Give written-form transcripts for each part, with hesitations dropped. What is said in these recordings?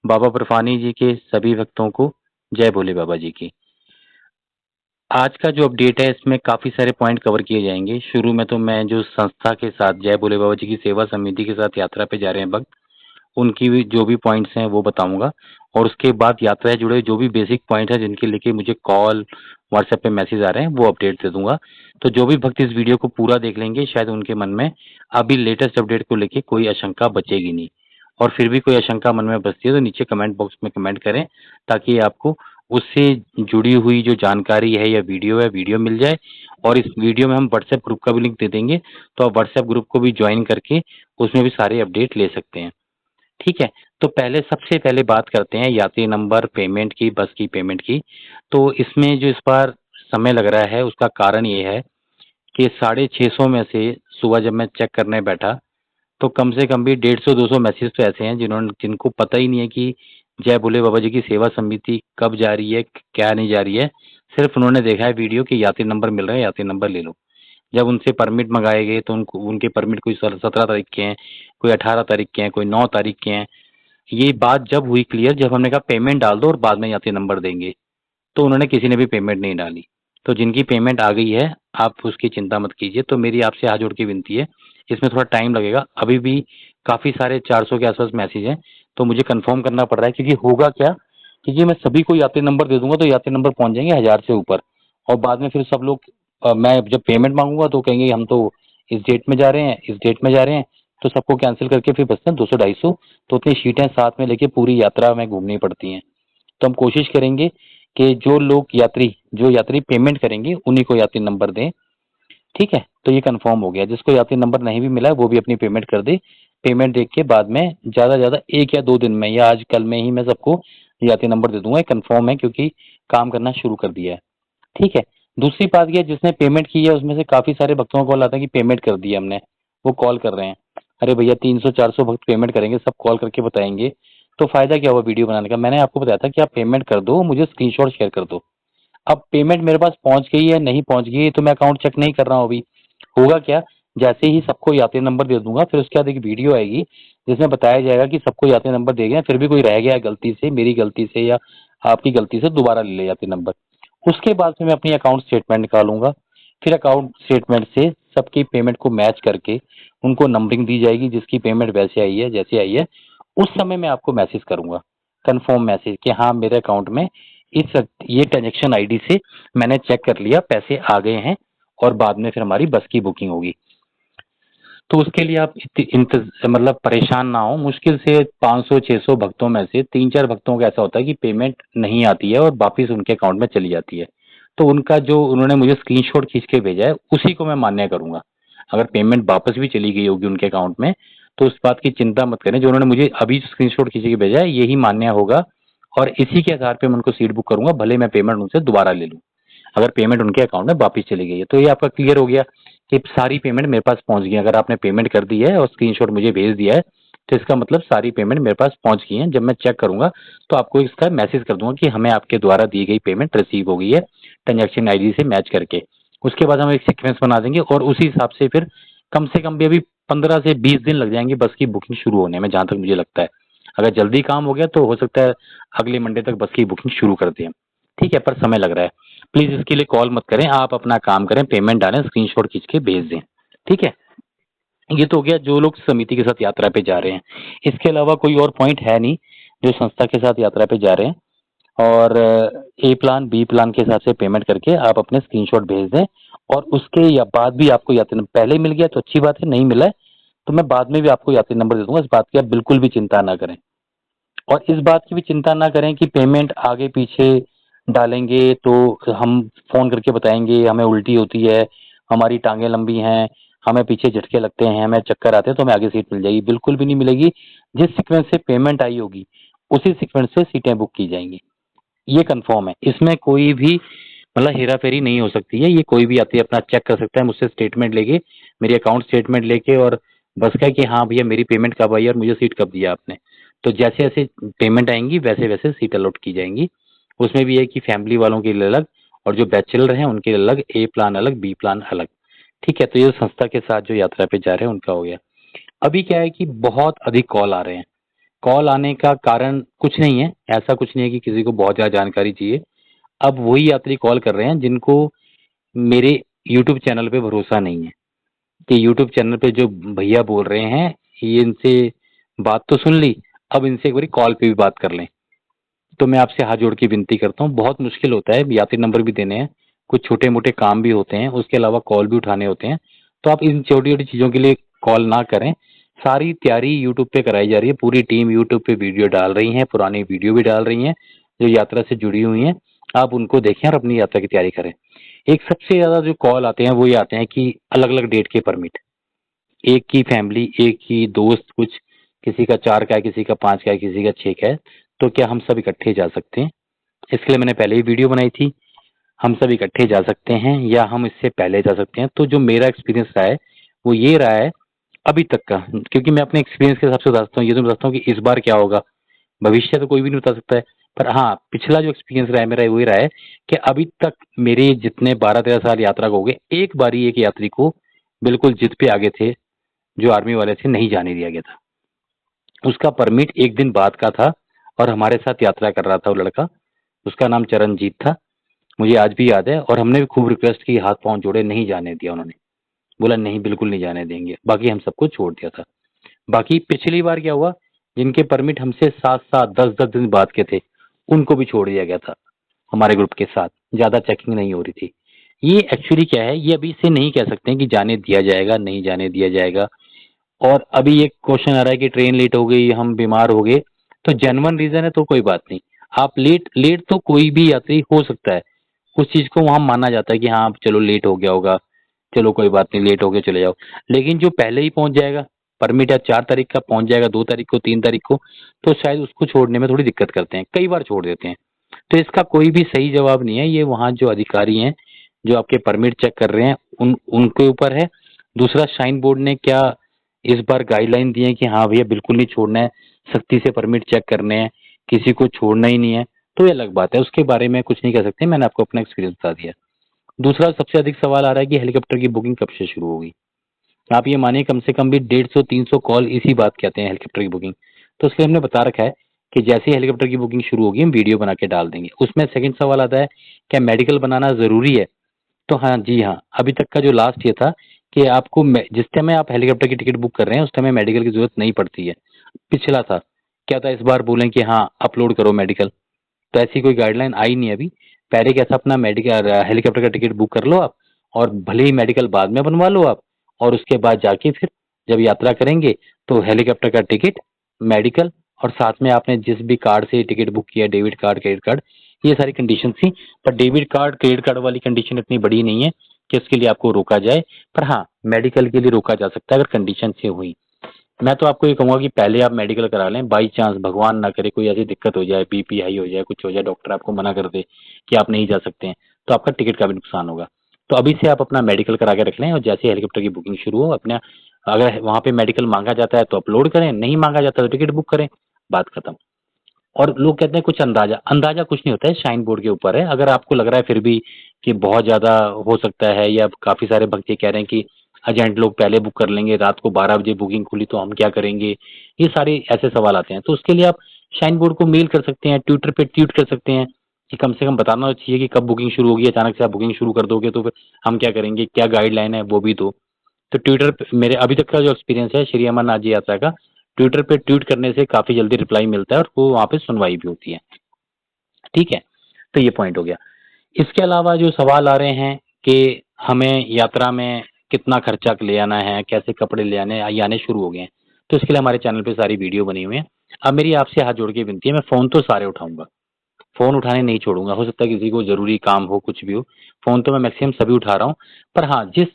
बाबा बर्फानी जी के सभी भक्तों को जय भोले बाबा जी की। आज का जो अपडेट है इसमें काफ़ी सारे पॉइंट कवर किए जाएंगे। शुरू में तो मैं जो संस्था के साथ जय भोले बाबा जी की सेवा समिति के साथ यात्रा पे जा रहे हैं भक्त, उनकी भी जो भी पॉइंट्स हैं वो बताऊंगा। और उसके बाद यात्रा से जुड़े जो भी बेसिक पॉइंट है जिनके लेके मुझे कॉल व्हाट्सएप पे मैसेज आ रहे हैं वो अपडेट दे दूंगा। तो जो भी भक्त इस वीडियो को पूरा देख लेंगे शायद उनके मन में अभी लेटेस्ट अपडेट को लेके कोई आशंका बचेगी नहीं। और फिर भी कोई आशंका मन में बचती है तो नीचे कमेंट बॉक्स में कमेंट करें, ताकि आपको उससे जुड़ी हुई जो जानकारी है या वीडियो है वीडियो मिल जाए। और इस वीडियो में हम व्हाट्सएप ग्रुप का भी लिंक दे देंगे, तो आप व्हाट्सएप ग्रुप को भी ज्वाइन करके उसमें भी सारे अपडेट ले सकते हैं। ठीक है, तो सबसे पहले बात करते हैं यात्री नंबर पेमेंट की, बस की पेमेंट की। तो इसमें जो इस बार समय लग रहा है उसका कारण ये है कि 650 में से सुबह जब मैं चेक करने बैठा तो कम से कम भी 150-200 मैसेज तो ऐसे हैं जिनको पता ही नहीं है कि जय भोले बाबा जी की सेवा समिति कब जा रही है, क्या नहीं जा रही है। सिर्फ उन्होंने देखा है वीडियो कि यात्री नंबर मिल रहा है, यात्री नंबर ले लो। जब उनसे परमिट मंगाए गए तो उनको उनके परमिट कोई 17 तारीख के हैं, कोई 18 तारीख के हैं, कोई 9 तारीख के हैं। ये बात जब हुई क्लियर जब हमने कहा पेमेंट डाल दो और बाद में यात्री नंबर देंगे, तो उन्होंने किसी ने भी पेमेंट नहीं डाली। तो जिनकी पेमेंट आ गई है आप उसकी चिंता मत कीजिए। तो मेरी आपसे हाथ जोड़ के विनती है, इसमें थोड़ा टाइम लगेगा, अभी भी काफ़ी सारे 400 के आसपास मैसेज हैं। तो मुझे कंफर्म करना पड़ रहा है, क्योंकि होगा क्या, क्योंकि मैं सभी को यात्री नंबर दे दूंगा तो यात्री नंबर पहुंच जाएंगे 1000 से ऊपर। और बाद में फिर सब लोग मैं जब पेमेंट मांगूंगा तो कहेंगे हम तो इस डेट में जा रहे हैं, इस डेट में जा रहे हैं। तो सबको कैंसिल करके फिर बचते हैं 200-250। तो उतनी सीटें साथ में लेके पूरी यात्रा में घूमनी पड़ती हैं। तो हम कोशिश करेंगे कि जो यात्री पेमेंट करेंगे उन्हीं को यात्री नंबर दें। ठीक है, तो ये कंफर्म हो गया। जिसको यात्री नंबर नहीं भी मिला है वो भी अपनी पेमेंट कर दे। पेमेंट देख के बाद में ज़्यादा ज़्यादा 1 या 2 दिन में या आज कल में ही मैं सबको यात्री नंबर दे दूंगा। ये कंफर्म है क्योंकि काम करना शुरू कर दिया है। ठीक है, दूसरी बात ये, जिसने पेमेंट की है उसमें से काफ़ी सारे भक्तों का कॉल आता है कि पेमेंट कर दी हमने। वो कॉल कर रहे हैं, अरे भैया 300-400 भक्त पेमेंट करेंगे, सब कॉल करके बताएंगे, तो फायदा क्या हुआ वीडियो बनाने का। मैंने आपको बताया था कि आप पेमेंट कर दो, मुझे स्क्रीनशॉट शेयर कर दो। अब पेमेंट मेरे पास पहुंच गई है नहीं पहुंच गई है तो मैं अकाउंट चेक नहीं कर रहा हूँ अभी। होगा क्या, जैसे ही सबको यात्री नंबर दे दूंगा फिर उसके बाद एक वीडियो आएगी जिसमें बताया जाएगा कि सबको यात्री नंबर दे गए, फिर भी कोई रह गया है गलती से, मेरी गलती से या आपकी गलती से, दोबारा ले ले यात्री नंबर। उसके बाद से मैं अपनी अकाउंट स्टेटमेंट निकालूंगा। फिर अकाउंट स्टेटमेंट से सबकी पेमेंट को मैच करके उनको नंबरिंग दी जाएगी, जिसकी पेमेंट वैसे आई है जैसे आई है। उस समय मैं आपको मैसेज करूंगा, कंफर्म मैसेज, कि हाँ मेरे अकाउंट में इस ये ट्रांजेक्शन आईडी से मैंने चेक कर लिया, पैसे आ गए हैं। और बाद में फिर हमारी बस की बुकिंग होगी। तो उसके लिए आप मतलब परेशान ना हो। मुश्किल से 500-600 भक्तों में से 3-4 भक्तों का ऐसा होता है कि पेमेंट नहीं आती है और वापिस उनके अकाउंट में चली जाती है। तो उनका जो उन्होंने मुझे स्क्रीनशॉट खींच के भेजा है उसी को मैं मान्य करूंगा। अगर पेमेंट वापस भी चली गई होगी उनके अकाउंट में तो उस बात की चिंता मत करें, जो उन्होंने मुझे अभी स्क्रीनशॉट खींच के भेजा है यही मान्य होगा। और इसी के आधार पे मैं उनको सीट बुक करूंगा, भले मैं पेमेंट उनसे दोबारा ले लूं अगर पेमेंट उनके अकाउंट में वापस चली गई है। तो ये आपका क्लियर हो गया कि सारी पेमेंट मेरे पास पहुंच गई है। अगर आपने पेमेंट कर दी है और स्क्रीनशॉट मुझे भेज दिया है तो इसका मतलब सारी पेमेंट मेरे पास पहुंच गई है। जब मैं चेक करूंगा तो आपको इसका मैसेज कर दूंगा कि हमें आपके द्वारा दी गई पेमेंट रिसीव हो गई है, ट्रांजेक्शन आईडी से मैच करके। उसके बाद हम एक सीक्वेंस बना देंगे और उसी हिसाब से फिर कम से कम भी अभी 15 से 20 दिन लग जाएंगे बस की बुकिंग शुरू होने में, जहां तक मुझे लगता है। अगर जल्दी काम हो गया तो हो सकता है अगले मंडे तक बस की बुकिंग शुरू कर दें। ठीक है, पर समय लग रहा है। प्लीज इसके लिए कॉल मत करें, आप अपना काम करें, पेमेंट डालें, स्क्रीनशॉट खींच के भेज दें। ठीक है, ये तो हो गया जो लोग समिति के साथ यात्रा पे जा रहे हैं। इसके अलावा कोई और पॉइंट है नहीं जो संस्था के साथ यात्रा पे जा रहे हैं। और ए प्लान बी प्लान के हिसाब से पेमेंट करके आप अपने स्क्रीनशॉट भेज दें। और उसके या बाद भी आपको यात्री नंबर पहले मिल गया तो अच्छी बात है, नहीं मिला है तो मैं बाद में भी आपको यात्री नंबर दे दूंगा। इस बात की आप बिल्कुल भी चिंता ना करें। और इस बात की भी चिंता ना करें कि पेमेंट आगे पीछे डालेंगे तो हम फोन करके बताएंगे हमें उल्टी होती है, हमारी टांगे लंबी हैं, हमें पीछे झटके लगते हैं, हमें चक्कर आते हैं तो हमें आगे सीट मिल जाएगी। बिल्कुल भी नहीं मिलेगी। जिस सीक्वेंस से पेमेंट आई होगी उसी सीक्वेंस से सीटें बुक की जाएंगी, ये कंफर्म है। इसमें कोई भी मतलब हेरा फेरी नहीं हो सकती है। ये कोई भी आती है अपना चेक कर सकता है मुझसे स्टेटमेंट लेके, मेरी अकाउंट स्टेटमेंट लेके, और बस का कि हाँ भैया मेरी पेमेंट कब आई और मुझे सीट कब दिया आपने। तो जैसे जैसे पेमेंट आएंगी वैसे वैसे सीट अलॉट की जाएंगी। उसमें भी है कि फैमिली वालों के लिए अलग और जो बैचलर हैं उनके लिए अलग, ए प्लान अलग, बी प्लान अलग। ठीक है, तो ये संस्था के साथ जो यात्रा पे जा रहे हैं उनका हो गया। अभी क्या है कि बहुत अधिक कॉल आ रहे हैं कॉल आने का कारण कुछ नहीं है, ऐसा कुछ नहीं है कि किसी को बहुत ज़्यादा जानकारी चाहिए। अब वही यात्री कॉल कर रहे हैं जिनको मेरे यूट्यूब चैनल पे भरोसा नहीं है कि यूट्यूब चैनल पे जो भैया बोल रहे हैं, ये इनसे बात तो सुन ली, अब इनसे एक बारी कॉल पे भी बात कर लें। तो मैं आपसे हाथ जोड़ के विनती करता हूँ, बहुत मुश्किल होता है, यात्री नंबर भी देने हैं, कुछ छोटे-मोटे काम भी होते हैं, उसके अलावा कॉल भी उठाने होते हैं। तो आप इन छोटी-छोटी चीज़ों के लिए कॉल ना करें। सारी तैयारी यूट्यूब पे कराई जा रही है, पूरी टीम यूट्यूब पे वीडियो डाल रही है, पुरानी वीडियो भी डाल रही हैं, जो यात्रा से जुड़ी हुई हैं। आप उनको देखें और अपनी यात्रा की तैयारी करें। एक सबसे ज़्यादा जो कॉल आते हैं, वो ये आते हैं कि अलग-अलग डेट के परमिट। एक की फैमिली, एक ही दोस्त कुछ, किसी का 4 का है, किसी का 5 का है, किसी का 6 का है, तो क्या हम सब इकट्ठे जा सकते हैं? इसके लिए मैंने पहले ही वीडियो बनाई थी, हम सब इकट्ठे जा सकते हैं या हम इससे पहले जा सकते हैं। तो जो मेरा एक्सपीरियंस रहा है, वो ये रहा है अभी तक का, क्योंकि मैं अपने एक्सपीरियंस के हिसाब से बताता हूँ, ये तो बताता हूँ कि इस बार क्या होगा, भविष्य तो कोई भी नहीं बता सकता है। पर हाँ, पिछला जो एक्सपीरियंस रहा है मेरा, वही रहा है कि अभी तक मेरे जितने 12-13 साल यात्रा को हो गए, एक बारी एक यात्री को बिल्कुल जिद पे आगे थे, जो आर्मी वाले थे, नहीं जाने दिया गया था। उसका परमिट एक दिन बाद का था और हमारे साथ यात्रा कर रहा था वो लड़का, उसका नाम चरणजीत था, मुझे आज भी याद है। और हमने भी खूब रिक्वेस्ट की, हाथ पांव जोड़े, नहीं जाने दिया उन्होंने, बोला नहीं बिल्कुल नहीं जाने देंगे। बाकी हम सबको छोड़ दिया था। बाकी पिछली बार क्या हुआ, जिनके परमिट हमसे 7-7 10-10 दिन बाद के थे, उनको भी छोड़ दिया गया था हमारे ग्रुप के साथ, ज्यादा चेकिंग नहीं हो रही थी। ये एक्चुअली क्या है, ये अभी से नहीं कह सकते हैं कि जाने दिया जाएगा नहीं जाने दिया जाएगा। और अभी एक क्वेश्चन आ रहा है कि ट्रेन लेट हो गई, हम बीमार हो गए, तो जेन्युइन रीजन है तो कोई बात नहीं। आप लेट लेट तो कोई भी यात्री हो सकता है, उस चीज को वहां माना जाता है कि हाँ चलो लेट हो गया होगा, चलो कोई बात नहीं, लेट हो गया चले जाओ। लेकिन जो पहले ही पहुंच जाएगा, परमिट या 4 तारीख का पहुंच जाएगा, 2 तारीख को, 3 तारीख को, तो शायद उसको छोड़ने में थोड़ी दिक्कत करते हैं, कई बार छोड़ देते हैं। तो इसका कोई भी सही जवाब नहीं है, ये वहाँ जो अधिकारी हैं, जो आपके परमिट चेक कर रहे हैं, उनके ऊपर है। दूसरा, शाइन बोर्ड ने क्या इस बार गाइडलाइन दी है कि हाँ भैया बिल्कुल नहीं छोड़ना है, सख्ती से परमिट चेक करने हैं, किसी को छोड़ना ही नहीं है, तो ये अलग बात है, उसके बारे में कुछ नहीं कह सकते, मैंने आपको अपना एक्सपीरियंस बता दिया। दूसरा सबसे अधिक सवाल आ रहा है कि हेलीकॉप्टर की बुकिंग कब से शुरू होगी। आप ये मानिए कम से कम भी 150-300 कॉल इसी बात के आते हैं हेलीकॉप्टर की बुकिंग। तो इसलिए हमने बता रखा है कि जैसे ही हेलीकॉप्टर की बुकिंग शुरू होगी हम वीडियो बना के डाल देंगे। उसमें सेकंड सवाल आता है, क्या मेडिकल बनाना जरूरी है? तो हाँ जी हाँ, अभी तक का जो लास्ट ये था कि आपको जिस टाइम आप हेलीकॉप्टर की टिकट बुक कर रहे हैं उस टाइम मेडिकल की जरूरत नहीं पड़ती है। पिछला था, क्या था, इस बार बोलें कि हाँ अपलोड करो मेडिकल, तो ऐसी कोई गाइडलाइन आई नहीं अभी। पहले क्या था, अपना मेडिकल हेलीकॉप्टर का टिकट बुक कर लो आप, और भले ही मेडिकल बाद में बनवा लो आप, और उसके बाद जाके फिर जब यात्रा करेंगे तो हेलीकॉप्टर का टिकट, मेडिकल, और साथ में आपने जिस भी कार्ड से टिकट बुक किया, डेबिट कार्ड, क्रेडिट कार्ड, ये सारी कंडीशन थी। पर डेबिट कार्ड क्रेडिट कार्ड वाली कंडीशन इतनी बड़ी नहीं है कि उसके लिए आपको रोका जाए। पर हाँ, मेडिकल के लिए रोका जा सकता है अगर कंडीशन से हुई। मैं तो आपको ये कहूंगा कि पहले आप मेडिकल करा लें, बाई चांस भगवान ना करे कोई ऐसी दिक्कत हो जाए, बीपी हाई हो जाए, कुछ हो जाए, डॉक्टर आपको मना कर दे कि आप नहीं जा सकते हैं, तो आपका टिकट का भी नुकसान होगा। तो अभी से आप अपना मेडिकल करा के रख लें, और जैसे हेलीकॉप्टर की बुकिंग शुरू हो अपना, अगर वहां पे मेडिकल मांगा जाता है तो अपलोड करें, नहीं मांगा जाता तो टिकट बुक करें, बात खत्म। और लोग कहते हैं कुछ अंदाजा, अंदाजा कुछ नहीं होता है, शाइन बोर्ड के ऊपर है। अगर आपको लग रहा है फिर भी कि बहुत ज्यादा हो सकता है, या काफी सारे भक्त ये कह रहे हैं कि एजेंट लोग पहले बुक कर लेंगे, रात को 12 बजे बुकिंग खुली तो हम क्या करेंगे, ये सारे ऐसे सवाल आते हैं। तो उसके लिए आप शाइन बोर्ड को मेल कर सकते हैं, ट्विटर पे ट्वीट कर सकते हैं कि कम से कम बताना चाहिए कि कब बुकिंग शुरू होगी। अचानक से आप बुकिंग शुरू कर दोगे तो फिर हम क्या करेंगे, क्या गाइडलाइन है वो भी दो। तो ट्विटर पे मेरे अभी तक का जो एक्सपीरियंस है श्री अमरनाथ जी यात्रा का, ट्विटर पे ट्वीट करने से काफी जल्दी रिप्लाई मिलता है और वो वहाँ पे सुनवाई भी होती है। ठीक है, तो ये पॉइंट हो गया। इसके अलावा जो सवाल आ रहे हैं कि हमें यात्रा में कितना खर्चा ले आना है, कैसे कपड़े ले आने, ये आने शुरू हो गए हैं। तो इसके लिए हमारे चैनल पे सारी वीडियो बनी हुई है। अब मेरी आपसे हाथ जोड़ के विनती है, मैं फोन तो सारे उठाऊंगा, फोन उठाने नहीं छोड़ूंगा। हो सकता है किसी को जरूरी काम हो, कुछ भी हो, फोन तो मैं मैक्सिमम सभी उठा रहा हूँ। पर हाँ, जिस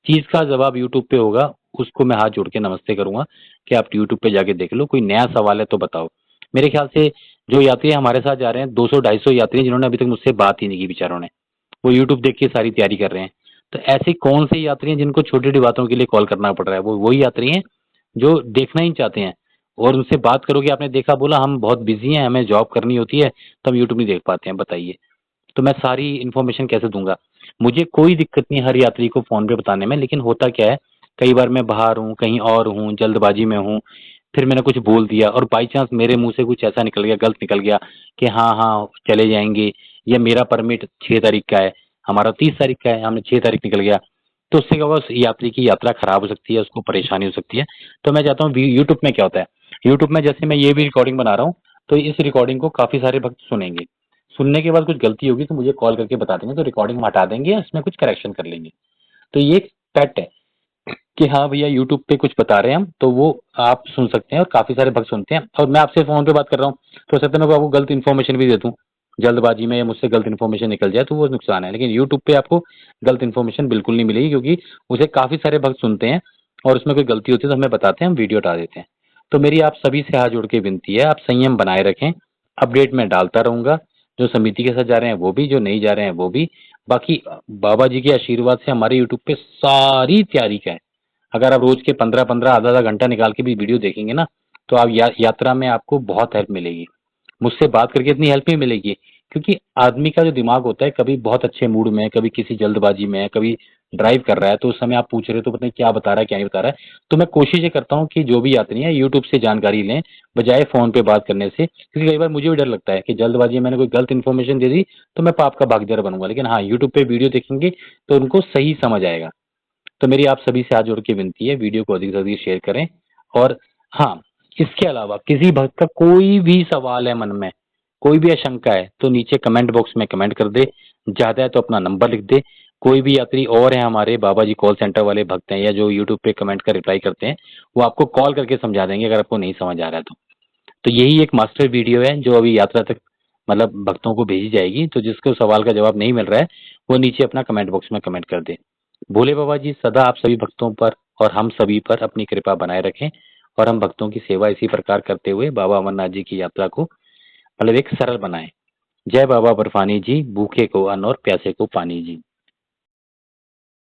चीज का जवाब यूट्यूब पे होगा उसको मैं हाथ जोड़ के नमस्ते करूंगा कि आप यूट्यूब पे जाके देख लो, कोई नया सवाल है तो बताओ। मेरे ख्याल से जो यात्री हमारे साथ जा रहे हैं 200-250 यात्री जिन्होंने अभी तक मुझसे बात ही नहीं की बेचारों ने, वो यूट्यूब देख के सारी तैयारी कर रहे हैं। तो ऐसे कौन से यात्री हैं जिनको छोटी छोटी बातों के लिए कॉल करना पड़ रहा है? वो वही यात्री हैं जो देखना ही चाहते हैं, और उनसे बात करोगे, आपने देखा, बोला हम बहुत बिजी हैं, हमें जॉब करनी होती है तो हम यूट्यूब नहीं देख पाते हैं, बताइए। तो मैं सारी इन्फॉर्मेशन कैसे दूंगा? मुझे कोई दिक्कत नहीं हर यात्री को फोन पे बताने में, लेकिन होता क्या है, कई बार मैं बाहर हूँ, कहीं और हूँ, जल्दबाजी में हूँ, फिर मैंने कुछ बोल दिया और बाई चांस मेरे मुंह से कुछ ऐसा निकल गया, गलत निकल गया कि हाँ हाँ चले जाएंगे, या मेरा परमिट 6 तारीख का है, हमारा 30 तारीख का है, हमने 6 तारीख निकल गया, तो उससे क्या होगा, उस यात्री की यात्रा खराब हो सकती है, उसको परेशानी हो सकती है। तो मैं चाहता हूँ, यूट्यूब में क्या होता है, यूट्यूब में जैसे मैं ये भी रिकॉर्डिंग बना रहा हूँ, तो इस रिकॉर्डिंग को काफी सारे भक्त सुनेंगे, सुनने के बाद कुछ गलती होगी तो मुझे कॉल करके बता देंगे, तो रिकॉर्डिंग हम हटा देंगे, इसमें कुछ करेक्शन कर लेंगे। तो ये एक फैक्ट है कि हाँ भैया यूट्यूब पे कुछ बता रहे हैं हम, तो वो आप सुन सकते हैं और काफी सारे भक्त सुनते हैं। और मैं आपसे फोन पे बात कर रहा हूँ, तो हो सकता है मैं आपको गलत इन्फॉर्मेशन भी दे दूँ, जल्दबाजी में या मुझसे गलत इन्फॉर्मेशन निकल जाए, तो वो नुकसान है। लेकिन यूट्यूब पे आपको गलत इन्फॉर्मेशन बिल्कुल नहीं मिलेगी, क्योंकि उसे काफी सारे भक्त सुनते हैं, और उसमें कोई गलती होती है तो हमें बताते हैं, हम वीडियो हटा देते हैं। तो मेरी आप सभी से हाथ जोड़ के विनती है, आप संयम बनाए रखें। अपडेट मैं डालता रहूंगा, जो समिति के साथ जा रहे हैं वो भी, जो नहीं जा रहे हैं वो भी। बाकी बाबा जी के आशीर्वाद से हमारे यूट्यूब पे सारी तैयारी का है। अगर आप रोज के 15-15 आधा-आधा घंटा निकाल के भी वीडियो देखेंगे ना, तो आप यात्रा में आपको बहुत हेल्प मिलेगी। मुझसे बात करके इतनी हेल्प भी मिलेगी, क्योंकि आदमी का जो दिमाग होता है, कभी बहुत अच्छे मूड में है, कभी किसी जल्दबाजी में है, कभी ड्राइव कर रहा है, तो उस समय आप पूछ रहे हो तो पता नहीं क्या बता रहा है क्या नहीं बता रहा है। तो मैं कोशिश ये करता हूँ कि जो भी यात्री है यूट्यूब से जानकारी लें, बजाय फोन पे बात करने से, क्योंकि कई बार मुझे भी डर लगता है कि जल्दबाजी में मैंने कोई गलत इन्फॉर्मेशन दे दी तो मैं पाप का भागीदार बनूंगा। लेकिन हाँ, यूट्यूब पे वीडियो देखेंगे तो उनको सही समझ आएगा। तो मेरी आप सभी से हाथ जोड़ के विनती है, वीडियो को अधिक से अधिक शेयर करें। और हाँ, इसके अलावा किसी भक्त का कोई भी सवाल है मन में, कोई भी आशंका है, तो नीचे कमेंट बॉक्स में कमेंट कर दे, ज्यादा है तो अपना नंबर लिख दे। कोई भी यात्री और है हमारे बाबा जी कॉल सेंटर वाले भक्त हैं, या जो यूट्यूब पे कमेंट का रिप्लाई करते हैं, वो आपको कॉल करके समझा देंगे अगर आपको नहीं समझ आ रहा है तो यही एक मास्टर वीडियो है जो अभी यात्रा तक मतलब भक्तों को भेजी जाएगी। तो जिसको सवाल का जवाब नहीं मिल रहा है, वो नीचे अपना कमेंट बॉक्स में कमेंट कर दे। भोले बाबा जी सदा आप सभी भक्तों पर और हम सभी पर अपनी कृपा बनाए रखें, और हम भक्तों की सेवा इसी प्रकार करते हुए बाबा अमरनाथ जी की यात्रा को मतलब एक सरल बनाएं। जय बाबा बर्फानी जी, भूखे को अन्न और प्यासे को पानी जी।